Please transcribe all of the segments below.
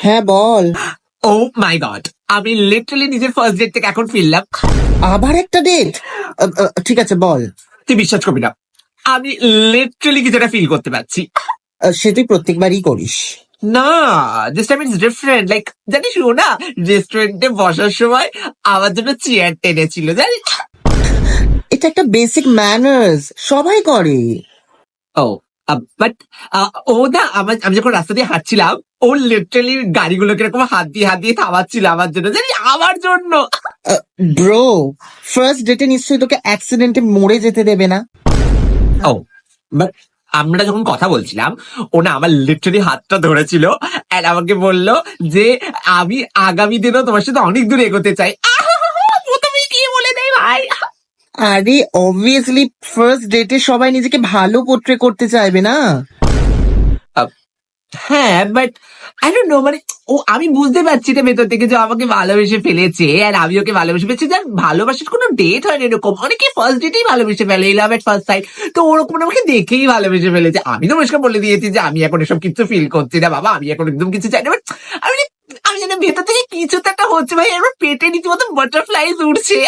হ্যাঁ বল। ও মাই গড, আমি লিটারালি নিজের ফার্স্ট ডেট থেকে এখন ফিরলাম। আবার একটা ডেট? ঠিক আছে বল। তুই বিশ্বাস করবি না, আমি লিটারালি কিছুটা ফিল করতে পারছি। সে তুই প্রত্যেকবারই করিস। না, this time it's different. Like জানিস ও না রেস্টুরেন্টে বসার সময় আমার জন্য চেয়ার টেনেছিল, জানিস? এটা একটা বেসিক ম্যানার্স, সবাই করে। ও বাট ও না আমি যখন রাস্তা দিয়ে হাঁটছিলাম, ও লিটারালি গাড়িগুলোকে এরকম হাত দিয়ে থামাচ্ছিল আমার জন্য, জানিস, আমার জন্য। ব্রো, ফার্স্ট ডেটে নিশ্চয়ই তোকে অ্যাক্সিডেন্টে মরে যেতে দেবে না। ও বাট আমরা যখন কথা বলছিলাম, ও না আমার লিটারালি হাতটা ধরেছিল আর আমাকে বলল যে আমি আগামী দিনও তোমার সাথে অনেক দূর এগোতে চাই। প্রথমে কি বলে দেয় ভাই! আরে অবভিয়াসলি ফার্স্ট ডেটে সবাই নিজেকে ভালো পোট্রে করতে চাইবে না। হ্যাঁ বাট আই ডোন্ট নো, মানে আমি বুঝতে পারছি না ভেতর থেকে যে ও আমাকে ভালোবেসে ফেলেছে আর আমি ওকে ভালোবেসে ফেলেছি। যার ভালোবাসার কোনো ডেট হয় না এরকম, অনেকে ফার্স্ট ডেটেই ভালোবেসে ফেলে, লাভ এট ফার্স্ট সাইট। তো ওরকম আমাকে দেখেই ভালোবেসে ফেলেছে। আমি তো পরিষ্কার বলে দিয়েছি যে আমি এখন এসব কিছু ফিল করছি না বাবা, আমি এখন একদম কিছু চাই না। বাট আমি আমি জানি ভেতর থেকে কিছু তো একটা হচ্ছে ভাই, আমার পেটে রীতিমতো বাটারফ্লাইজ উঠছে।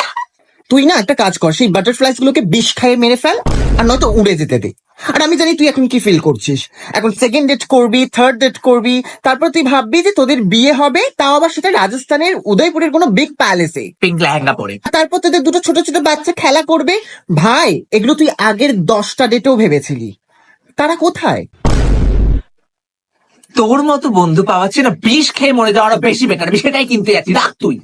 তুই না একটা কাজ কর, সেই বাটারফ্লাইস গুলোকে বিষ খাইয়ে মেরে ফেল, আর নয়তো উড়ে যেতে দে। আর আমি জানি তুই এখন কি ফিল করছিস। এখন সেকেন্ড ডেট করবি, থার্ড ডেট করবি, তারপর তুই ভাববি যে তোদের বিয়ে হবে, তাও আবার সেটা রাজস্থানের উদয়পুরের কোনো বিগ প্যালেসে। পিঙ্ক লেহেঙ্গা পরে। তারপর তোদের দুটো ছোট ছোট বাচ্চা খেলা করবে। ভাই, এগুলো তুই আগের 10টা ডেটেও ভেবেছিলি, তারা কোথায়? তোর মতো বন্ধু পাওয়াচ্ছে না, বিষ খেয়ে মরে যাওয়াটা বেশি বেটার। আমি সেটাই কিনতে যাচ্ছি, রাখ তুই।